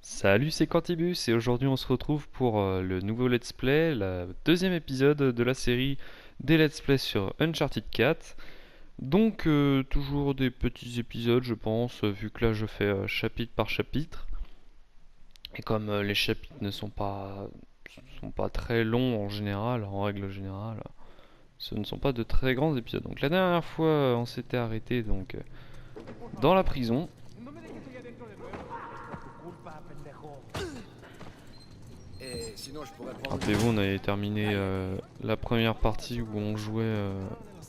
Salut, c'est Quantibus et aujourd'hui on se retrouve pour le nouveau Let's Play, le deuxième épisode de la série des Let's Play sur Uncharted 4. Donc toujours des petits épisodes je pense, vu que là je fais chapitre par chapitre. Et comme les chapitres ne sont pas très longs en général, en règle générale, ce ne sont pas de très grands épisodes. Donc la dernière fois on s'était arrêté donc dans la prison. Et sinon, je pourrais prendre Rappelez-vous, on avait terminé la première partie où on jouait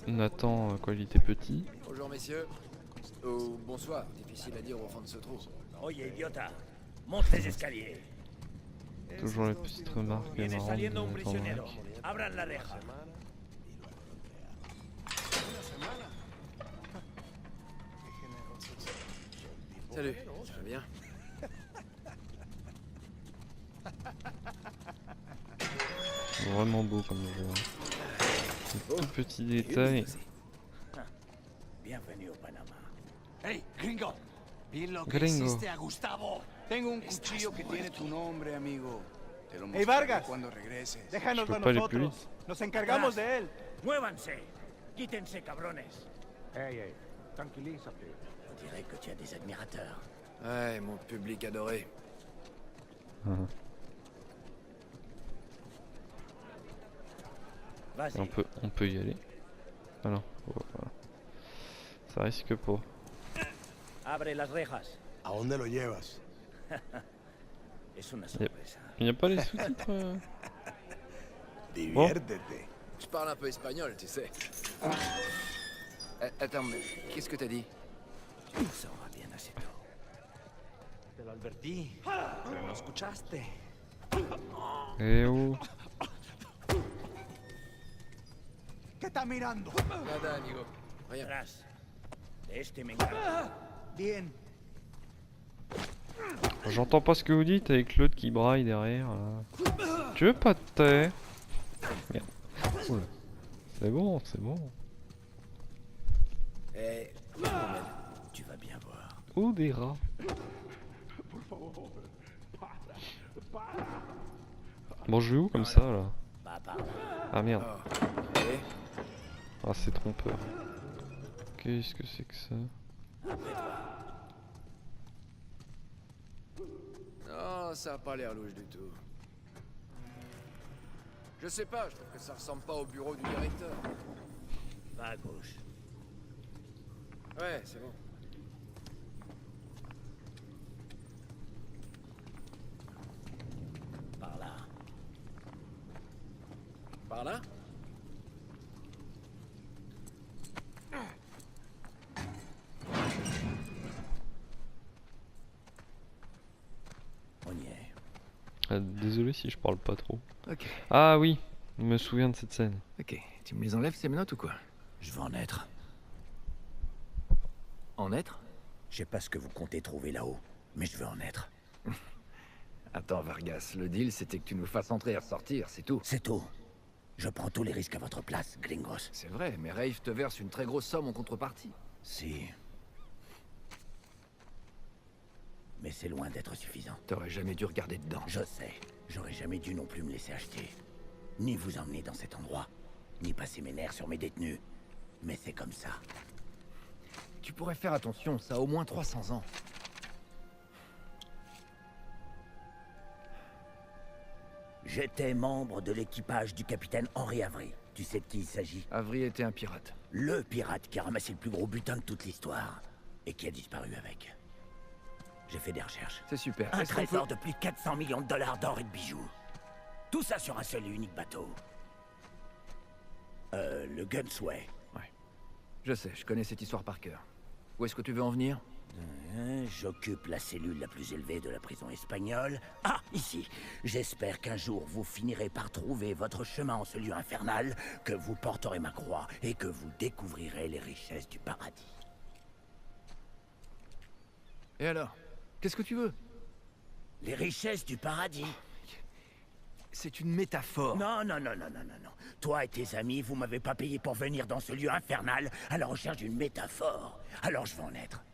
Nathan quand il était petit. Bonjour, messieurs. Ou bonsoir, difficile à dire au fond de ce trou. Oye, idiota, monte les escaliers. Toujours les petites remarques Viene marrantes de saliendo un Nathan prisionero. Drake. Abran la reja. Salut, ça va bien? Vraiment beau comme jeu. Des tout petits détails. Bienvenue au Panama. Hey, gringo. Vi lo que Gringo. hiciste a Gustavo. Tengo un cuchillo que tiene tu nombre, amigo. Te lo Hey, mostraré Vargas. cuando regreses. Déjanos Je a peux pas aller plus nosotros. vite. Nos encargamos de él. Muévanse. Quítense, cabrones. Ey, tranquilízate. On dirait que tu as des admirateurs. Ouais, mon public adoré. Et Vas-y. on peut y aller. Ah non, voilà. Ça risque pas. Abre las rejas. ¿A dónde lo llevas? Es una sorpresa. Il n'y a pas les sous-titres Diviértete. Je parle un peu espagnol, tu sais. Attends, mais qu'est-ce que t'as dit? Ça va bien assez tôt. Te lo advertí, pero no escuchaste. Eh oh. ¿Qué estás mirando? Nada, amigo. Rien. Atrás. De este me encargo. Bien. J'entends pas ce que vous dites avec l'autre qui braille derrière. Là. Tu veux pas te taire? Merde. Oula. C'est bon, c'est bon. Eh, Tu vas bien voir. Oh, des rats. Bon, je vais où comme ça là? Va par là. Ah merde. et Ah, c'est trompeur. Qu'est-ce que c'est que ça? Non, ça a pas l'air louche du tout. Je sais pas, je trouve que ça ressemble pas au bureau du directeur. Va à gauche. Ouais, c'est bon. Par là. Par là? On y est. Désolé si je parle pas trop. Ok, Ah oui, je me souviens de cette scène. ok. Tu me les enlèves ces menottes ou quoi? Je vais en être. En être? Je sais pas ce que vous comptez trouver là-haut, mais je veux en être. Attends, Vargas, le deal c'était que tu nous fasses entrer et ressortir, c'est tout. C'est tout. Je prends tous les risques à votre place, gringos. C'est vrai, mais Rafe te verse une très grosse somme en contrepartie. Si. Mais c'est loin d'être suffisant. T'aurais jamais dû regarder dedans. Je sais. J'aurais jamais dû non plus me laisser acheter. Ni vous emmener dans cet endroit. Ni passer mes nerfs sur mes détenus. Mais c'est comme ça. Tu pourrais faire attention, ça a au moins 300 ans. J'étais membre de l'équipage du capitaine Henri Avery. Tu sais de qui il s'agit? Avery était un pirate. Le pirate qui a ramassé le plus gros butin de toute l'histoire. Et qui a disparu avec. J'ai fait des recherches. C'est super. Un Est-ce qu'on trésor peut- de plus de 400 millions de dollars d'or et de bijoux. Tout ça sur un seul et unique bateau. Le Gunsway. Je sais, je connais cette histoire par cœur. Où est-ce que tu veux en venir? J'occupe la cellule la plus élevée de la prison espagnole. Ah, ici. J'espère qu'un jour vous finirez par trouver votre chemin en ce lieu infernal, que vous porterez ma croix et que vous découvrirez les richesses du paradis. Et alors? Qu'est-ce que tu veux? Les richesses du paradis? C'est une métaphore. Non, non, non, non, non, non, non. Toi et tes amis, vous m'avez pas payé pour venir dans ce lieu infernal à la recherche d'une métaphore. Alors je vais en être.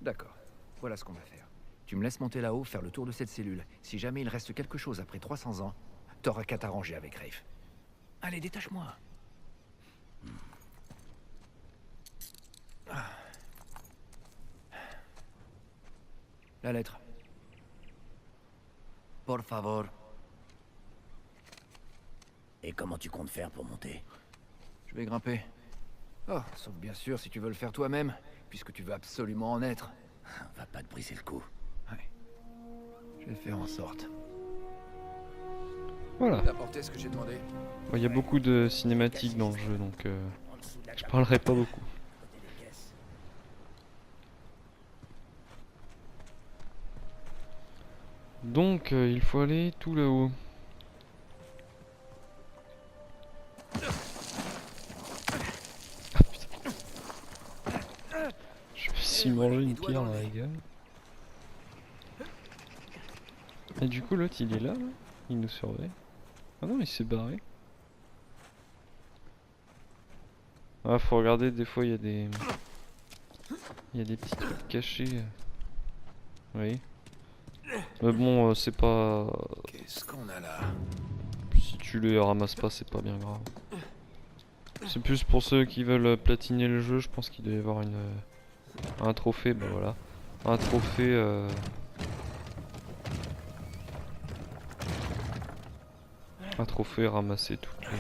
D'accord. Voilà ce qu'on va faire. Tu me laisses monter là-haut, faire le tour de cette cellule. Si jamais il reste quelque chose après 300 ans, t'auras qu'à t'arranger avec Rafe. Allez, détache-moi. La lettre. Por favor. Et comment tu comptes faire pour monter? Je vais grimper. Oh, sauf bien sûr si tu veux le faire toi-même, puisque tu veux absolument en être. Va pas te briser le cou. Ouais. Je vais faire en sorte. Voilà. T'as apporté ce que j'ai demandé? Bon, il y a beaucoup de cinématiques dans le jeu, donc En dessous de la je cabane, parlerai pas beaucoup. côté des caisses. Donc il faut aller tout là-haut. Ah putain. Je me suis mangé une pierre dans la gueule. Et du coup l'autre il est là, il nous surveille. Ah non, il s'est barré. Ah, faut regarder, des fois il y a des... Il y a des petits trucs cachés. Oui. Mais bon, c'est pas... Qu'est-ce qu'on a là? Si tu les ramasses pas, c'est pas bien grave. C'est plus pour ceux qui veulent platiner le jeu, je pense qu'il doit y avoir un trophée, bah voilà. Un trophée... Un trophée ramasser toutes les...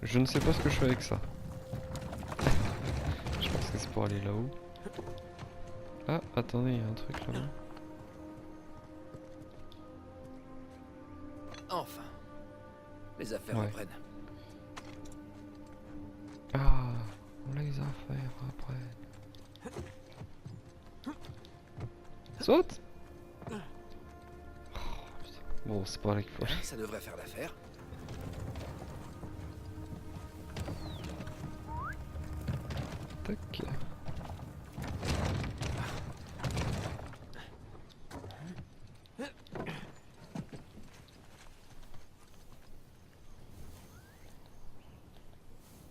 Je ne sais pas ce que je fais avec ça. Je pense que c'est pour aller là-haut. Ah, attendez, il y a un truc là-bas. Enfin. Les affaires Ouais. reprennent. Ah, les affaires après. Saute! Oh, putain. Bon, c'est pas là qu'il faut aller. Ça devrait faire l'affaire. Tac.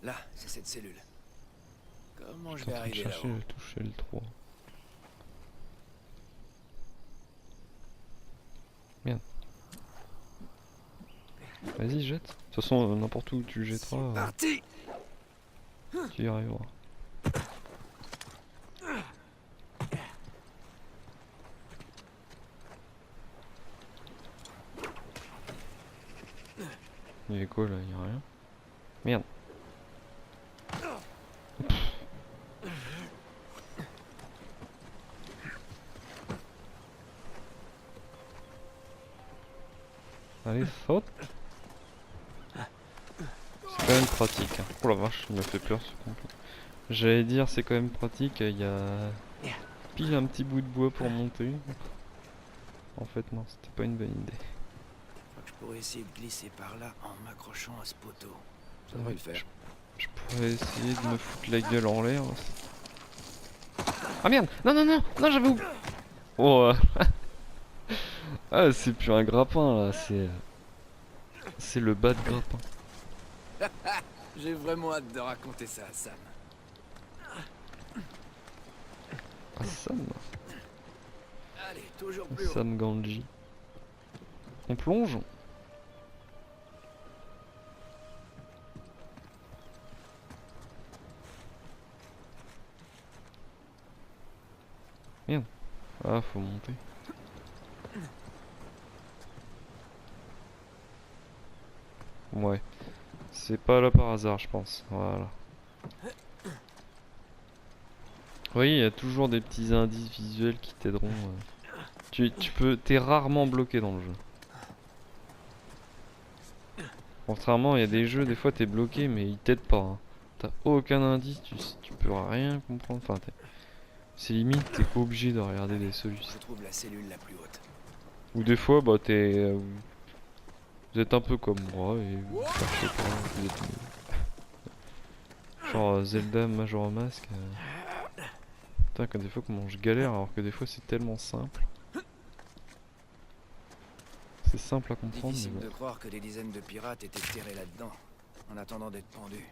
Là, c'est cette cellule. Comment Je je suis vais en train de arriver chercher là-haut? le toucher le 3. Merde. Vas-y, jette. De toute façon, n'importe où tu jetteras, Parti! tu y arriveras. Il y a quoi là? Il y a rien. Merde. Allez, saute. C'est quand même pratique. Hein. Oh la vache, il me fait peur ce con. J'allais dire, c'est quand même pratique. Il y a pile un petit bout de bois pour monter. En fait, non, c'était pas une bonne idée. Je pourrais essayer de glisser par là en m'accrochant à ce poteau. Ça Ouais, devrait le faire. Je pourrais essayer de me foutre la gueule en l'air. Ah merde! Non, non, non! Non, j'avais oublié! Oh! Ah, c'est plus un grappin là, c'est. C'est le bas de grappin. J'ai vraiment hâte de raconter ça à Sam. Ah, Sam. Allez, toujours plus haut. Sam Ganji. On plonge? Merde. Ah, faut monter. Ouais. C'est pas là par hasard, je pense. Voilà. Oui, il y a toujours des petits indices visuels qui t'aideront. T'es rarement bloqué dans le jeu. Contrairement, il y a des jeux, des fois t'es bloqué, mais ils t'aident pas. Hein. T'as aucun indice, tu peux rien comprendre. Enfin, c'est limite, t'es pas obligé de regarder des solutions. Je trouve la cellule la plus haute. Ou des fois, bah vous êtes un peu comme moi et vous cherchez pas, vous êtes nuls. Genre Zelda Majora Mask. Putain, quand des fois comment je galère alors que des fois c'est tellement simple. C'est simple à comprendre, mais Difficile bon. de croire que des dizaines de pirates étaient terrés là-dedans, en attendant d'être pendus.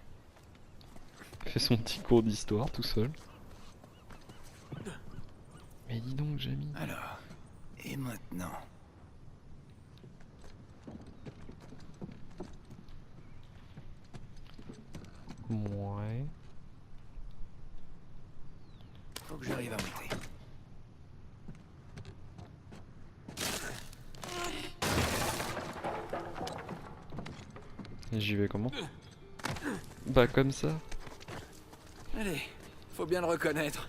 Il fait son petit cours d'histoire tout seul. Mais dis donc, Jamie. Alors, Et maintenant? Ouais. Faut que j'arrive à monter. Et j'y vais comment? Bah comme ça. Allez, faut bien le reconnaître.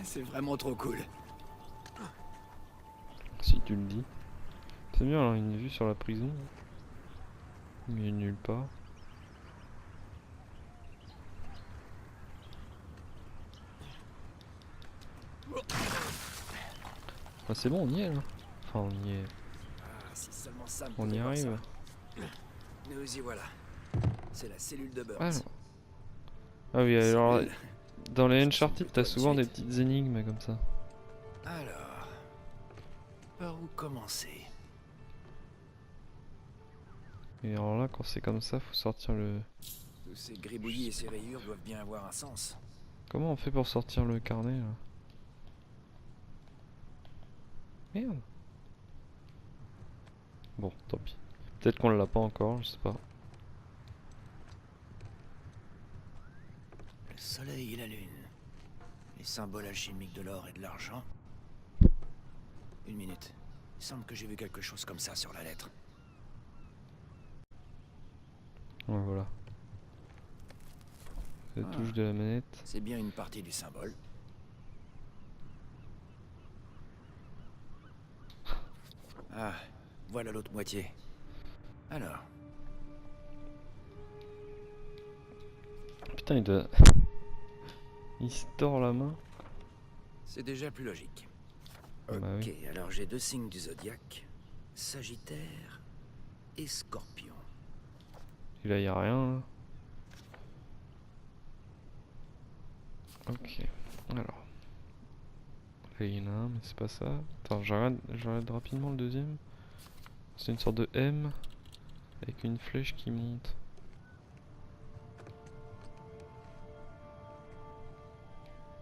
C'est vraiment trop cool. Si tu le dis. C'est bien, alors une vue sur la prison. Mais nulle part. Ah, c'est bon, on y est là. Enfin, on y est. Ah, si seulement Sam On pouvait y voir arrive. ça. Nous y voilà. C'est la cellule de Burns. Ah, non. Ah oui, alors Cellule. dans les Ça Uncharted, ressemble t'as plutôt à une souvent des suite. petites énigmes comme ça. Alors, par où commencer? Et alors là, quand c'est comme ça, faut sortir le. Tous ces gribouillis et ces rayures doivent bien avoir un sens. Comment on fait pour sortir le carnet là? Merde. Bon, tant pis. Peut-être qu'on l'a pas encore, je sais pas. Le soleil et la lune. Les symboles alchimiques de l'or et de l'argent. Une minute. Il semble que j'ai vu quelque chose comme ça sur la lettre. Ouais, voilà. La Ah. touche de la manette. C'est bien une partie du symbole. Ah, voilà l'autre moitié. Alors, Putain, il doit. Il se tord la main. c'est déjà plus logique. Bah Ok, oui. alors j'ai deux signes du zodiaque. Sagittaire et Scorpion. Et là, y a rien là. Ok. Alors. Là, il y en a un, mais c'est pas ça. Attends, j'arrête rapidement le deuxième. C'est une sorte de M avec une flèche qui monte.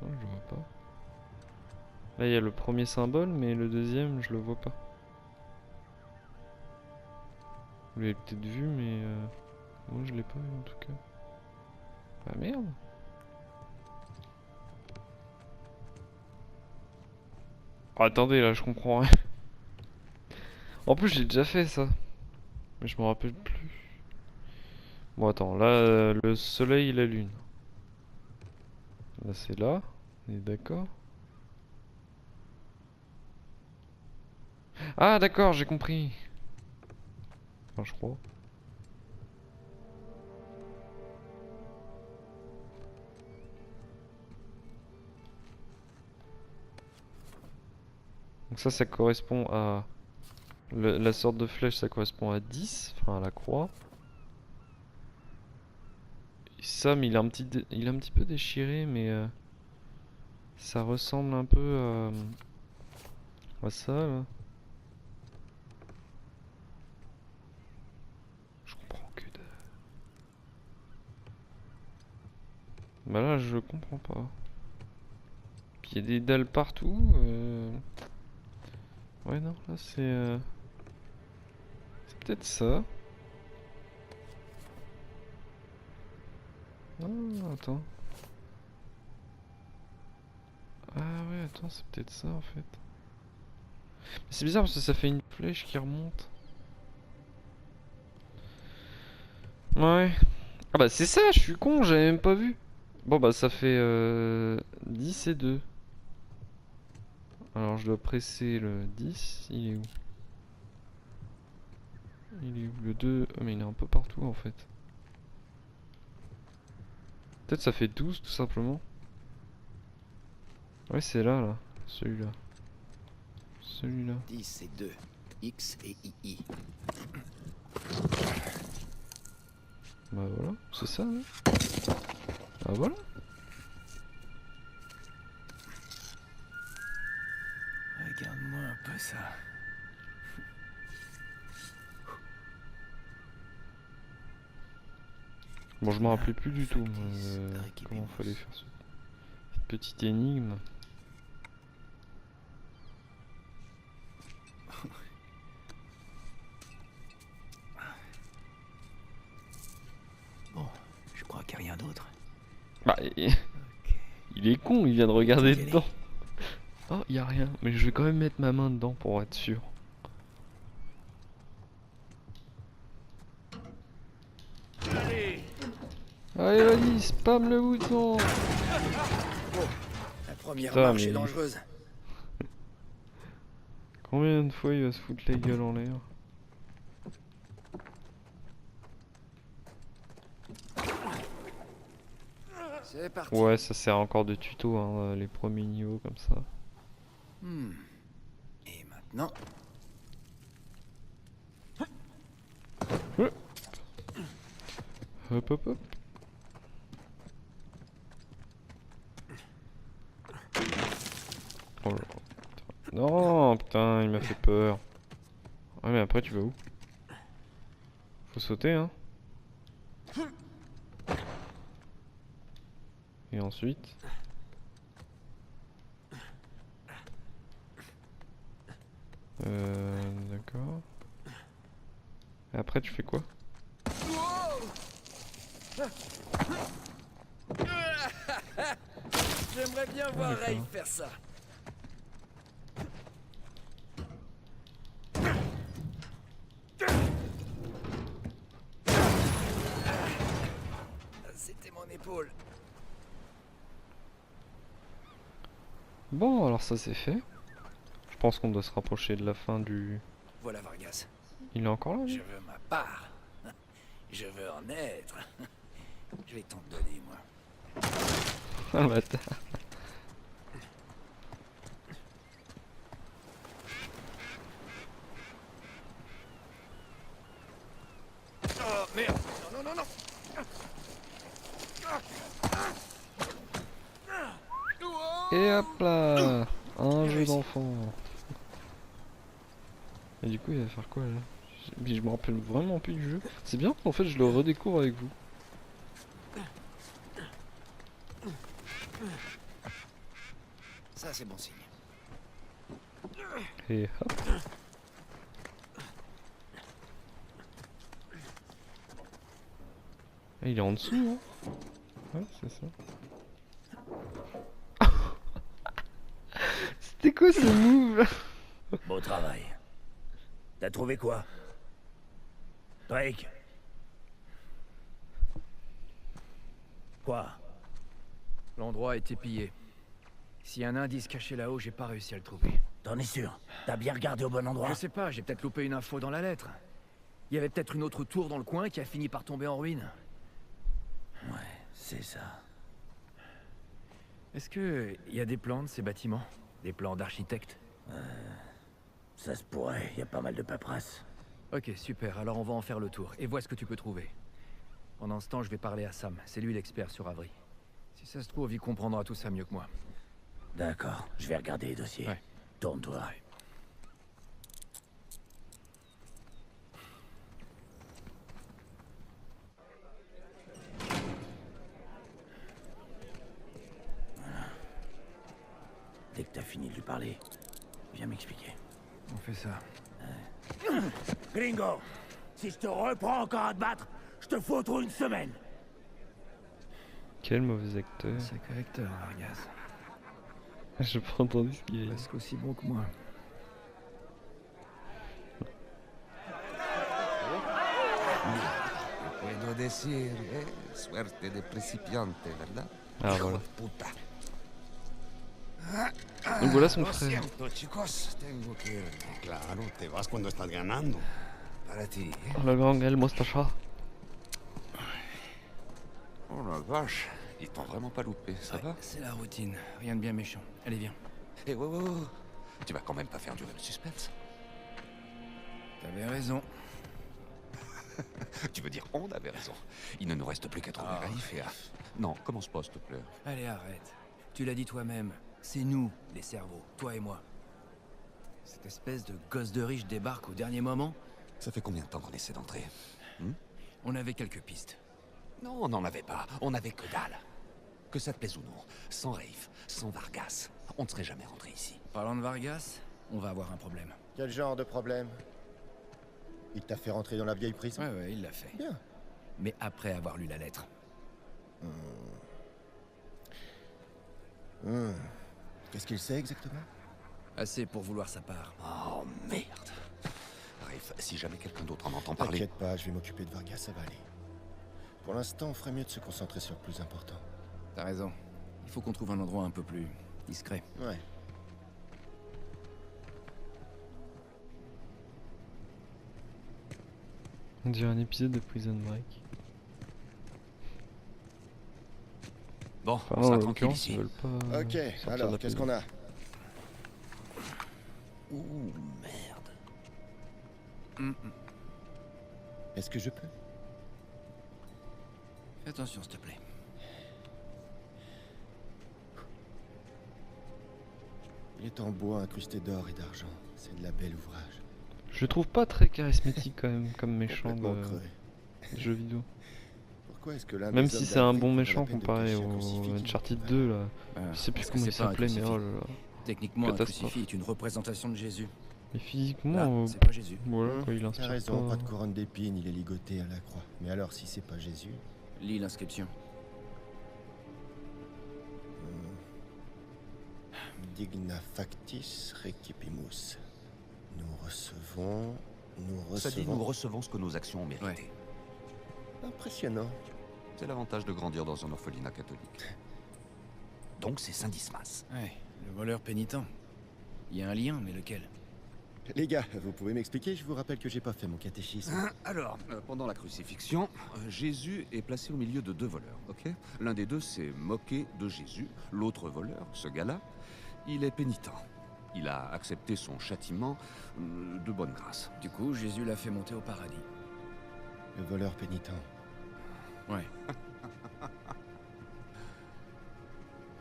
Oh, je le vois pas. Là, il y a le premier symbole, mais le deuxième, je le vois pas. Vous l'avez peut-être vu, mais moi, je l'ai pas vu en tout cas. Ah merde! Oh, attendez, là, je comprends rien. En plus, j'ai déjà fait ça, mais je me rappelle plus. Bon, attends, là, le soleil et la lune. Là, c'est là, on est d'accord? Ah, d'accord, j'ai compris. Enfin, je crois. Donc ça correspond à... la sorte de flèche, ça correspond à 10, enfin à la croix. Et Sam, il est il est un petit peu déchiré, mais ça ressemble un peu à ça, là. Je comprends que dalle. Bah là, je comprends pas. Puis il y a des dalles partout. Ouais, non, là c'est peut-être ça. Ah, attends. Ah ouais, attends, c'est peut-être ça en fait. Mais c'est bizarre parce que ça fait une flèche qui remonte. Ouais. Ah bah c'est ça, je suis con, j'avais même pas vu. Bon bah ça fait 10 et 2. Alors je dois presser le 10, il est où? Il est où le 2? Oh, mais il est un peu partout en fait. Peut-être ça fait 12 tout simplement. Ouais c'est là, celui-là. Celui-là. 10 et 2. X et II. Bah voilà, c'est ça. Hein. Bah voilà. Regarde-moi un peu ça. Bon je me rappelais plus du tout Factis comment Archibimus. fallait faire cette petite énigme. et- il est con, il vient de regarder Quel est dedans. Oh, y a rien, mais je vais quand même mettre ma main dedans pour être sûr. Allez, vas-y, spam le bouton. La première Putain, marche est mais- dangereuse. Combien de fois il va se foutre la gueule en l'air? C'est parti. Ouais, ça sert encore de tuto, hein, les premiers niveaux comme ça. Hmm. Et maintenant, Hop hop hop. Oh là là, putain. Non, putain, il m'a fait peur. Ouais, mais après tu vas où? Faut sauter, hein. Et ensuite? D'accord. Et après tu fais quoi? j'aimerais bien voir d'accord. Ray faire ça. C'était mon épaule. Bon, alors ça c'est fait. Je pense qu'on doit se rapprocher de la fin du... Voilà Vargas. Il est encore là, lui? Je veux ma part. Je veux en être. Je vais t'en donner, moi. Ah le bâtard. Oh merde. Non, non, non, non. Et hop là, un jeu d'enfant. Et du coup, il va faire quoi là? Mais je me rappelle vraiment plus du jeu. C'est bien, en fait, je le redécouvre avec vous. Ça, c'est bon signe. Et hop. Et il est en dessous, hein? Ouais, c'est ça. C'était quoi ce move? Beau travail. T'as trouvé quoi? Drake? Quoi? L'endroit a été pillé. S'il y a un indice caché là-haut, j'ai pas réussi à le trouver. T'en es sûr? T'as bien regardé au bon endroit? Je sais pas, j'ai peut-être loupé une info dans la lettre. Il y avait peut-être une autre tour dans le coin qui a fini par tomber en ruine. Ouais, c'est ça. Est-ce que y a des plans de ces bâtiments? Des plans d'architecte? Ça se pourrait, y a pas mal de paperasse. Ok, super, alors on va en faire le tour, et vois ce que tu peux trouver. Pendant ce temps, je vais parler à Sam, c'est lui l'expert sur Avery. Si ça se trouve, il comprendra tout ça mieux que moi. D'accord, je vais regarder les dossiers. Ouais. Tourne-toi. Voilà. Dès que t'as fini de lui parler, viens m'expliquer. On fait ça. Gringo, si je te reprends encore à te battre, je te fous autour une semaine. Quel mauvais acteur. Sacré acteur, Vargas. J'ai pas entendu ce qu'il y a. Presque aussi bon que moi. Puedo decir, suerte de principiante, ¿verdad? Ah voilà. Puta. Donc voilà son Lo frère. siento, chicos, tengo que irme. Claro, te vas cuando estás ganando. Para ti, ¿eh? Oh, le grand Gaël Mostacha. Oh la vache, ils t'ont vraiment pas loupé, ça va? C'est la routine, rien de bien méchant. Allez, viens. Eh, ouais. Tu vas quand même pas faire durer le suspense. T'avais raison. Tu veux dire, on avait raison. Il ne nous reste plus qu'à trouver Raif et à... Non, commence pas, s'il te plaît. Allez, arrête. Tu l'as dit toi-même. C'est nous, les cerveaux, toi et moi. Cette espèce de gosse de riche débarque au dernier moment. Ça fait combien de temps qu'on essaie d'entrer? On avait quelques pistes. Non, on n'en avait pas. On avait que dalle. Que ça te plaise ou non, sans Raif, sans Vargas, on ne serait jamais rentré ici. Parlant de Vargas, on va avoir un problème. Quel genre de problème? Il t'a fait rentrer dans la vieille prison? Ouais, il l'a fait. Bien. Mais après avoir lu la lettre. Qu'est-ce qu'il sait exactement? Assez pour vouloir sa part. Oh merde. Rafe, si jamais quelqu'un d'autre en entend parler... T'inquiète pas, je vais m'occuper de Vargas, ça va aller. Pour l'instant, on ferait mieux de se concentrer sur le plus important. T'as raison. Il faut qu'on trouve un endroit un peu plus discret. Ouais. On dirait un épisode de Prison Break. Bon, Enfin, on en sera tranquille l'occurrence, ils ici. veulent pas. Ok, sortir de alors, la qu'est-ce prison. qu'on a? Ouh, merde. Est-ce que je peux? Fais attention, s'il te plaît. Il est en bois incrusté d'or et d'argent. C'est de la belle ouvrage. Je le trouve pas très charismatique quand même, comme méchant Complètement de crevé. jeux vidéo. Pourquoi est-ce que l'un Même des si hommes c'est un d'Afrique bon prend la méchant peine de comparé cacher un au crucifix qui Uncharted nous 2 là. Ah, Je sais plus parce que comment il c'est pas un s'appelait, mais crucifix. oh là là. Techniquement, un Catastrophe. crucifix est une représentation de Jésus. Mais Là, physiquement, c'est pas Jésus. voilà quoi, il T'as inspire raison, pas pas. de couronne d'épines, il est ligoté à la croix. Mais alors, si c'est pas Jésus... Lis l'inscription. Digna factis recipimus. Nous recevons... Ça dit, nous recevons ce que nos actions ont mérité. Ouais. Impressionnant. C'est l'avantage de grandir dans un orphelinat catholique. Donc c'est Saint Dismas. Ouais, le voleur pénitent. Il y a un lien, mais lequel? Les gars, vous pouvez m'expliquer? Je vous rappelle que j'ai pas fait mon catéchisme. Alors, pendant la crucifixion, Jésus est placé au milieu de deux voleurs, ok? L'un des deux s'est moqué de Jésus. L'autre voleur, ce gars-là, il est pénitent. Il a accepté son châtiment de bonne grâce. Du coup, Jésus l'a fait monter au paradis. Le voleur pénitent. Ouais.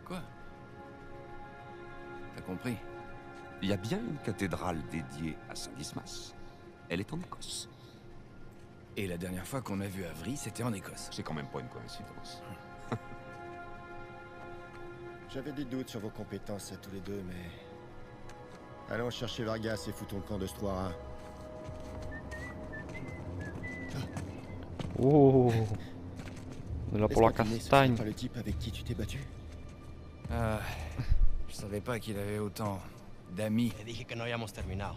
Quoi? T'as compris? Il y a bien une cathédrale dédiée à Saint Dismas. Elle est en Écosse. Et la dernière fois qu'on a vu Avery, c'était en Écosse. C'est quand même pas une coïncidence. J'avais des doutes sur vos compétences à tous les deux, mais... Allons chercher Vargas et foutons le camp de Stoira. Oh, on est là pour la Est-ce que Tiné, ce serait castagne. pas le type avec qui tu t'es battu? Ah, je savais pas qu'il avait autant d'amis. Te dije que no habíamos terminado.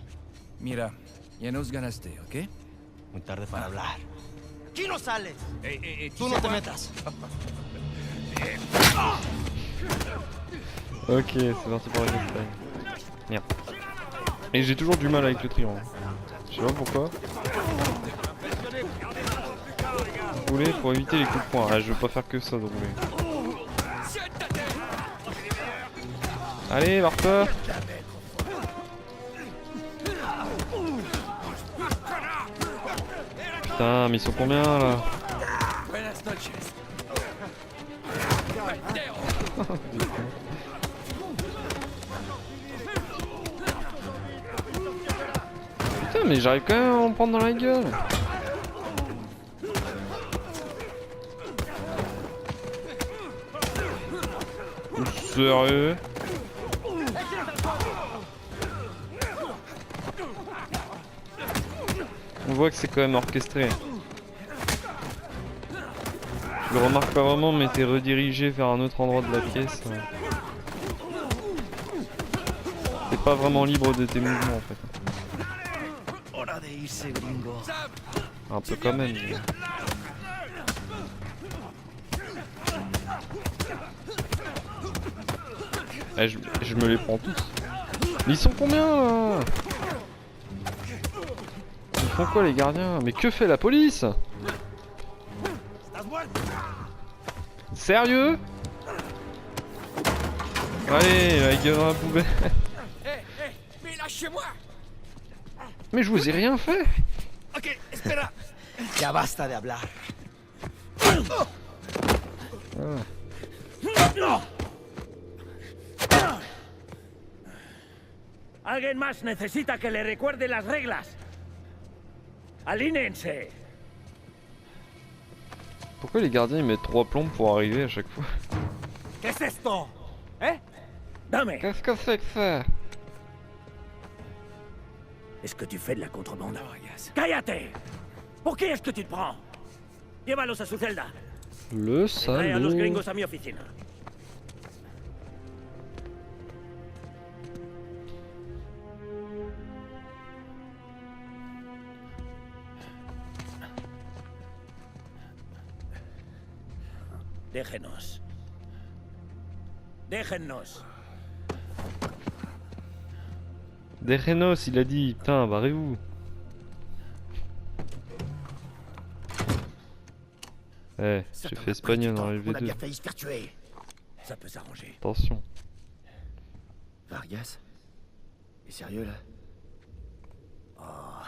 Mira, ya nos ganaste, ¿ok? Muy tarde para hablar. ¡Aquí no sales! Et ¡Tú no te metas! Ok, c'est parti pour la castagne. Merde. Et j'ai toujours du mal avec le triangle. Je sais pas pourquoi. Rouler pour éviter les coups de poing. Ah, je veux pas faire que ça de rouler. Allez, Martha. Putain, mais ils sont combien là? Putain, mais j'arrive quand même à en prendre dans la gueule. Sérieux? On voit que c'est quand même orchestré. Je le remarque pas vraiment, mais t'es redirigé vers un autre endroit de la pièce. T'es pas vraiment libre de tes mouvements en fait. ¡Hora de irse, gringo! Un peu quand même. Mais... Eh, je me les prends tous. Mais ils sont combien là? Ils font quoi les gardiens? Mais que fait la police? Sérieux? Allez, la gueule dans la poubelle. Mais lâchez-moi! Mais je vous ai rien fait. Ok, espera. Ya basta de hablar. Alguien más necesita que le recuerde las reglas. Alínense. Pourquoi les gardiens ils mettent 3 plombes pour arriver à chaque fois? ¿Qué es esto? ¿Eh? Dame. Qu'est-ce que c'est que ça? Est-ce que tu fais de la contrebande? ¡Cállate! ¿Por qué es que tu te prends? Llévalos a su celda. Le Trae a los salaud. gringos a mi oficina. Déjenos. Déjennos. Des Renos, il a dit. Putain, barrez-vous. Eh, Ça j'ai t'en fait a pris du espagnol dans temps. le On a bien LV2. failli se faire tuer. Ça peut s'arranger. Attention. Vargas? T'es sérieux là? Oh,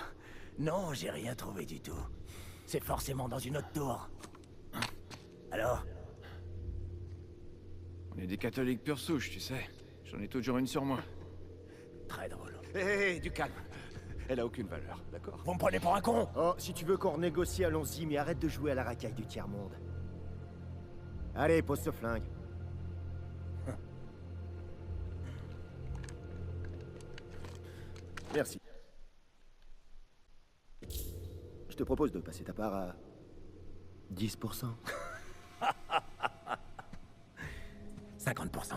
non, j'ai rien trouvé du tout. C'est forcément dans une autre tour. Alors? On est des catholiques pure souche, tu sais. J'en ai toujours une sur moi. Très drôle. Hé, du calme. Elle a aucune valeur, d'accord? Vous me prenez pour un con? Oh, si tu veux qu'on renégocie, allons-y, mais arrête de jouer à la racaille du tiers-monde. Allez, pose ce flingue. Merci. Je te propose de passer ta part à 10%. 50%.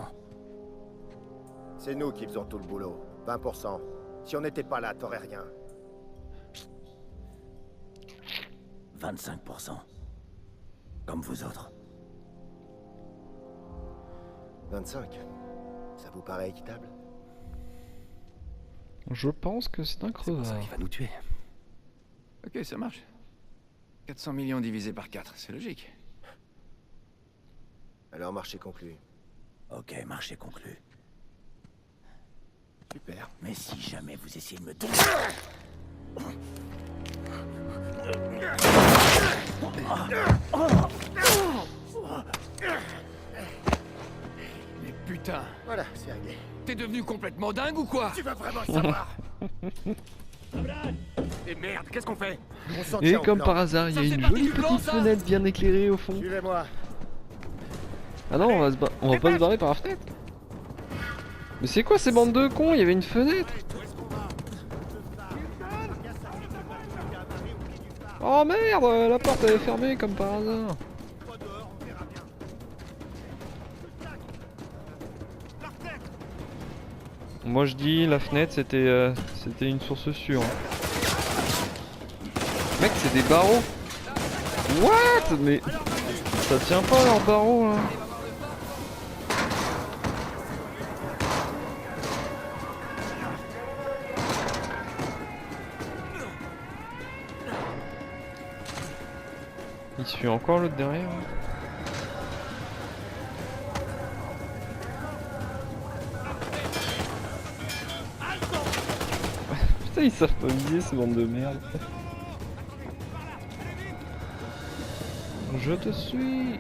C'est nous qui faisons tout le boulot. 20%. Si on n'était pas là, t'aurais rien. 25%. Comme vous autres. 25. Ça vous paraît équitable? Je pense que c'est un C'est pour ça crevard. qu'il va nous tuer. Ok, ça marche. 400 millions divisé par 4, c'est logique. Alors, marché conclu. Ok, marché conclu. Super. Mais si jamais vous essayez de me Mais putain, Voilà, c'est réglé. t'es devenu complètement dingue ou quoi? Tu vas vraiment savoir. Et merde, qu'est-ce qu'on fait? On s'en Et tient au comme plan. par hasard, il y a Ça fait une partie jolie du plan, petite ça fenêtre bien éclairée au fond. Suivez-moi. Ah non, on va pas se barrer par la fenêtre. Mais c'est quoi ces bandes de cons? Il y avait une fenêtre. Oh merde, la porte elle est fermée comme par hasard. Moi je dis la fenêtre c'était une source sûre. Mec, c'est des barreaux. What? Mais ça tient pas leurs barreaux là. Il suit encore l'autre derrière. Putain, ils savent pas viser ces bandes de merde. Je te suis.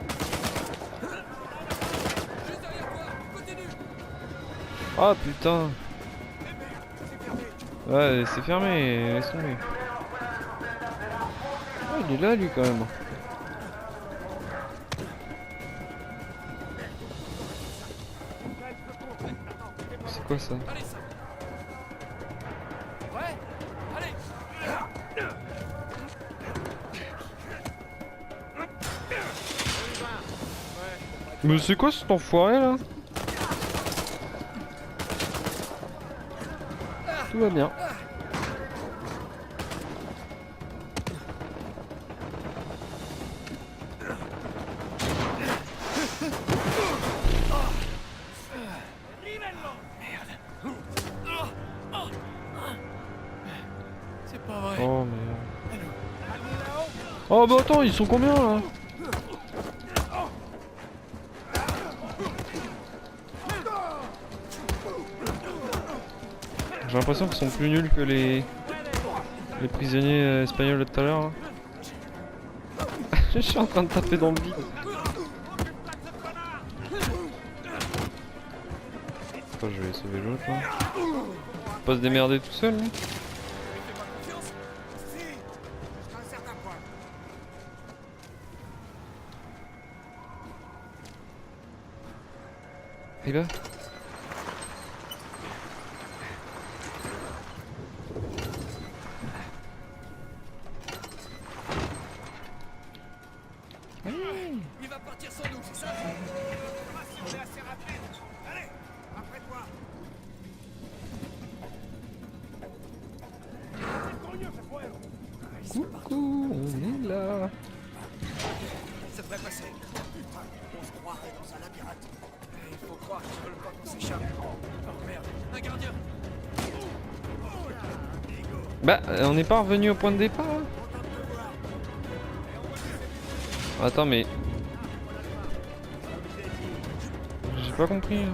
Ah putain. Ouais, c'est fermé, laisse tomber. Ah, il est là lui quand même. C'est quoi ça? Mais c'est quoi cet enfoiré là? Tout va bien. C'est pas vrai. Oh merde. Oh bah attends, ils sont combien là? J'ai l'impression qu'ils sont plus nuls que les prisonniers espagnols de tout à l'heure. Hein. Je suis en train de taper dans le vide. Oh, je vais sauver l'autre là. Faut pas se démerder tout seul. Hein. Et là? Il va partir sans nous, c'est ça? Si on est assez rapide. Allez, après toi. Coucou, on est là. Ça devrait passer. On se croirait dans un labyrinthe. Il faut croire qu'ils veulent pas qu'on s'échappe. Oh merde, un gardien. Bah, on n'est pas revenu au point de départ là. Attends, mais... J'ai pas compris. Là.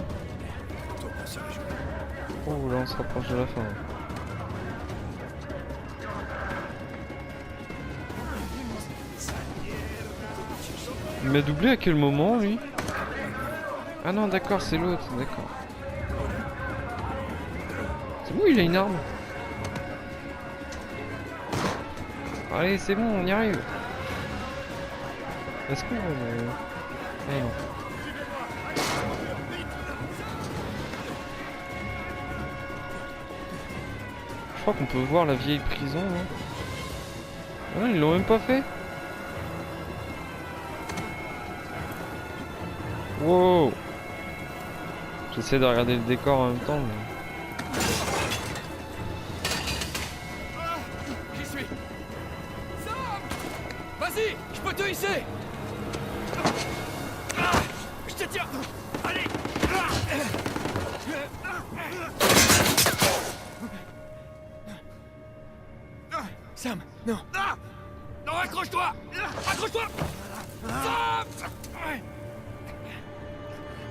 Oh, là on se rapproche de la fin. Il m'a doublé à quel moment lui? Ah non, d'accord, c'est l'autre, d'accord. C'est bon, il a une arme. Allez, c'est bon, on y arrive. Est-ce qu'on... Ah non. Je crois qu'on peut voir la vieille prison, hein. Ah non, ils l'ont même pas fait. Wow. J'essaie de regarder le décor en même temps, mais... J'y suis. Sam! Vas-y, je peux te hisser. Je te tiens. Allez. Sam, non. Non, accroche-toi. Accroche-toi. Sam!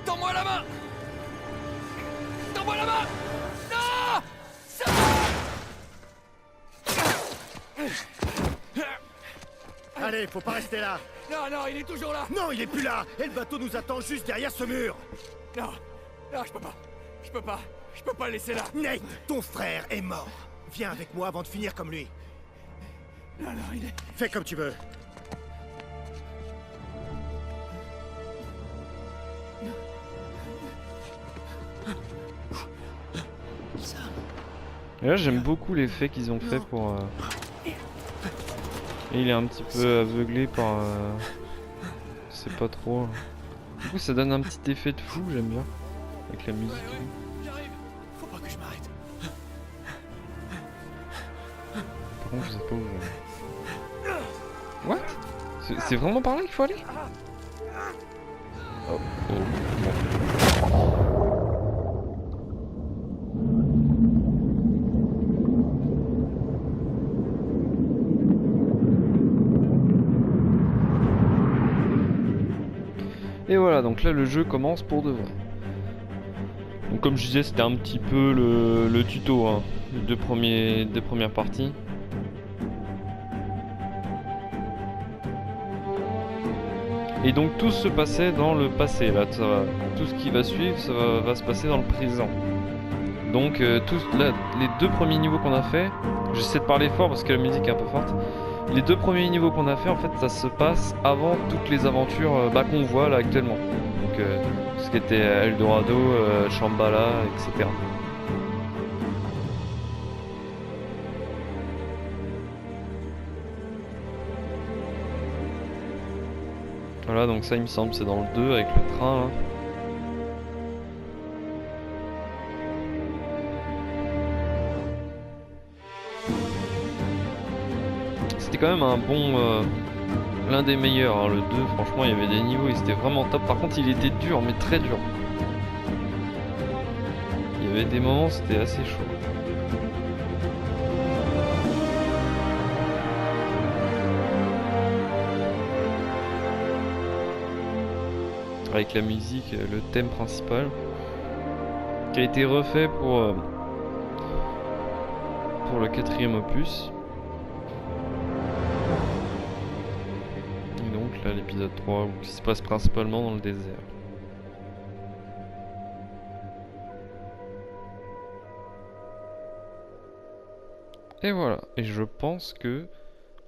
Tends-moi la main. Tends-moi la main. Non! Sam! Allez, faut pas rester là. Non, non, il est toujours là. Non, il est plus là. Et le bateau nous attend juste derrière ce mur. Non, non, je peux pas. Je peux pas. Je peux pas le laisser là. Nate, ton frère est mort. Viens avec moi avant de finir comme lui. Non, non, il est... Fais comme tu veux. Et là j'aime beaucoup l'effet qu'ils ont fait pour... Et il est un petit peu aveuglé par... Je sais pas trop. Du coup ça donne un petit effet de fou, j'aime bien. Avec la musique. J'arrive. Faut pas que je m'arrête. Par contre je sais pas où... What? C'est vraiment par là qu'il faut aller? Oh, oh, bon. Et voilà, donc là le jeu commence pour de vrai. Donc comme je disais, c'était un petit peu le tuto, hein, les deux premières parties. Et donc tout se passait dans le passé, là, tout ce qui va suivre va se passer dans le présent. Donc là, les deux premiers niveaux qu'on a fait, j'essaie de parler fort parce que la musique est un peu forte. Les deux premiers niveaux qu'on a fait, en fait, ça se passe avant toutes les aventures qu'on voit là actuellement. Donc ce qui était Eldorado, Shambhala, etc. Voilà, donc ça il me semble c'est dans le 2 avec le train là. C'était quand même un bon... l'un des meilleurs, hein, le 2 franchement il y avait des niveaux, il était vraiment top. Par contre il était dur, mais très dur. Il y avait des moments c'était assez chaud. Avec la musique, le thème principal qui a été refait pour le 4e opus. Et donc là l'épisode 3 qui se passe principalement dans le désert. Et voilà, et je pense que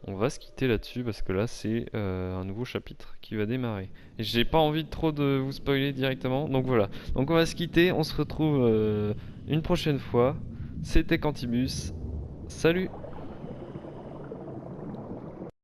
on va se quitter là-dessus parce que là c'est un nouveau chapitre qui va démarrer. Et j'ai pas envie de trop de vous spoiler directement, donc voilà. Donc on va se quitter, on se retrouve une prochaine fois. C'était Quantibus, salut!